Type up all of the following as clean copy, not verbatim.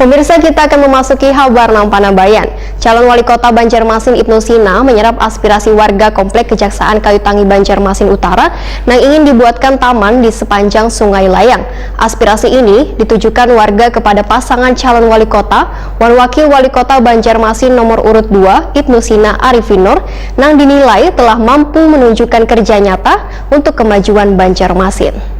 Pemirsa, kita akan memasuki Habar Nang Panabayan. Calon Wali Kota Banjarmasin Ibnu Sina menyerap aspirasi warga Komplek Kejaksaan Kayu Tangi Banjarmasin Utara yang ingin dibuatkan taman di sepanjang Sungai Layang. Aspirasi ini ditujukan warga kepada pasangan calon wali kota dan wakil wali kota Banjarmasin nomor urut 2 Ibnu Sina Arifin Nur yang dinilai telah mampu menunjukkan kerja nyata untuk kemajuan Banjarmasin.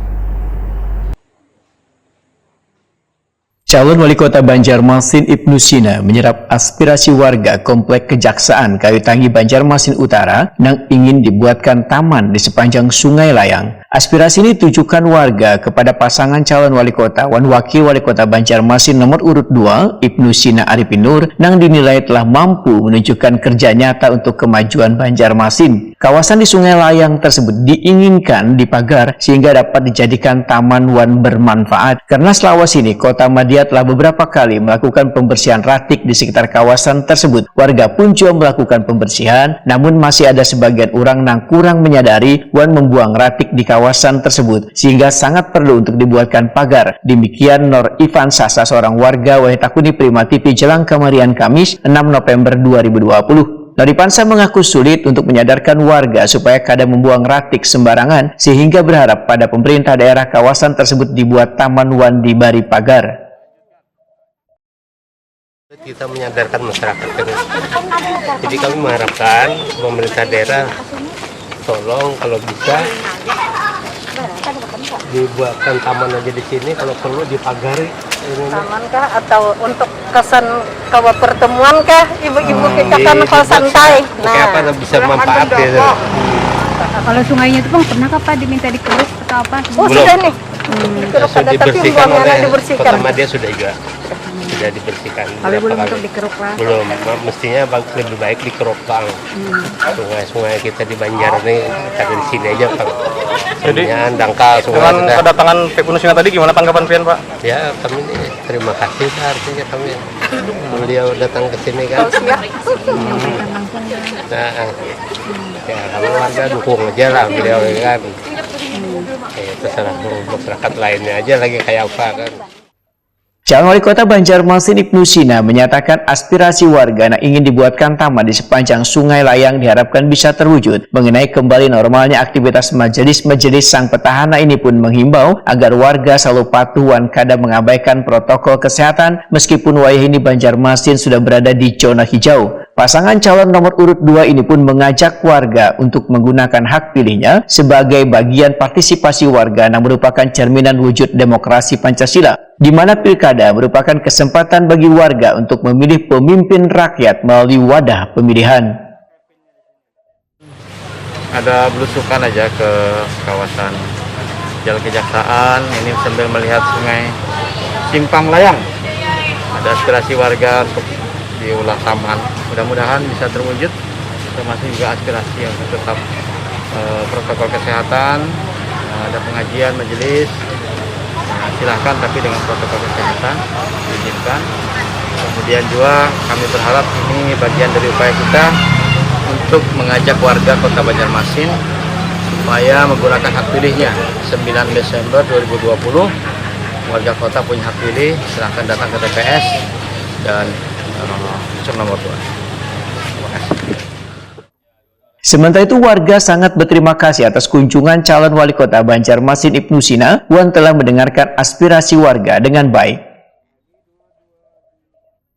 Calon Wali Kota Banjarmasin Ibnu Sina menyerap aspirasi warga Komplek Kejaksaan Kayu Tangi Banjarmasin Utara yang ingin dibuatkan taman di sepanjang Sungai Layang. Aspirasi ini ditujukan warga kepada pasangan calon wali kota dan wakil wali kota Banjarmasin nomor urut 2 Ibnu Sina Arifin Nur yang dinilai telah mampu menunjukkan kerja nyata untuk kemajuan Banjarmasin. Kawasan di Sungai Layang tersebut diinginkan dipagar sehingga dapat dijadikan taman wan bermanfaat, karena selawas ini Kota Madia telah beberapa kali melakukan pembersihan ratik di sekitar kawasan tersebut. Warga pun juga melakukan pembersihan, namun masih ada sebagian orang yang kurang menyadari dan membuang ratik di kawasan tersebut, sehingga sangat perlu untuk dibuatkan pagar. Demikian Nor Ivan Sasa, seorang warga Wahitakuni Prima TV Jelang Kamarian Kamis 6 November 2020. Noripansa mengaku sulit untuk menyadarkan warga supaya kada membuang ratik sembarangan, sehingga berharap pada pemerintah daerah kawasan tersebut dibuat taman wan di bari pagar. Kita menyadarkan masyarakat, jadi kami mengharapkan pemerintah daerah tolong kalau bisa dibuatkan taman aja di sini, kalau perlu dipagari. Taman kah atau untuk kesan kawa pertemuan kah ibu-ibu kita kan kalau santai. Nah, apa bisa manfaat ya. Kalau sungainya itu Bang pernah apa diminta dikeruk atau apa? Oh, sudah nih. Dikeruk Sudah ada, tapi dibersihkan oleh dibersihkan. Kota Madia sudah juga. Sudah dibersihkan. Tapi belum untuk dikeruk lah. Belum, mestinya lebih baik dikeruk Bang. Sungai-sungai kita di Banjar ini ada di sini aja Bang. Jadi dangkal dengan kedatangan Ibnu Sina tadi gimana tanggapan pian Pak? Ya kami ini terima kasih artinya kami beliau datang ke sini kan. Nah, ya kami warga dukung aja lah beliau kan. Terserah masyarakat lainnya aja lagi kayak apa kan. Calon Wali Kota Banjarmasin Ibnu Sina menyatakan aspirasi warga yang ingin dibuatkan taman di sepanjang Sungai Layang diharapkan bisa terwujud. Mengenai kembali normalnya aktivitas majelis-majelis sang petahana ini pun menghimbau agar warga selalu patuh dan kada mengabaikan protokol kesehatan meskipun wayah ini Banjarmasin sudah berada di zona hijau. Pasangan calon nomor urut 2 ini pun mengajak warga untuk menggunakan hak pilihnya sebagai bagian partisipasi warga yang merupakan cerminan wujud demokrasi Pancasila, di mana pilkada merupakan kesempatan bagi warga untuk memilih pemimpin rakyat melalui wadah pemilihan. Ada belusukan aja ke kawasan Jalan Kejaksaan ini sambil melihat sungai Simpang Layang. Ada aspirasi warga untuk diulah taman. Mudah-mudahan bisa terwujud, termasuk juga aspirasi yang tetap protokol kesehatan, ada pengajian majelis. Silahkan tapi dengan protokol kesehatan diizinkan. Kemudian juga kami berharap ini bagian dari upaya kita untuk mengajak warga Kota Banjarmasin supaya menggunakan hak pilihnya. 9 Desember 2020 warga kota punya hak pilih, silahkan datang ke TPS dan nomor 2. Terima kasih. Sementara itu warga sangat berterima kasih atas kunjungan calon wali kota Banjarmasin Ibnu Sina yang telah mendengarkan aspirasi warga dengan baik.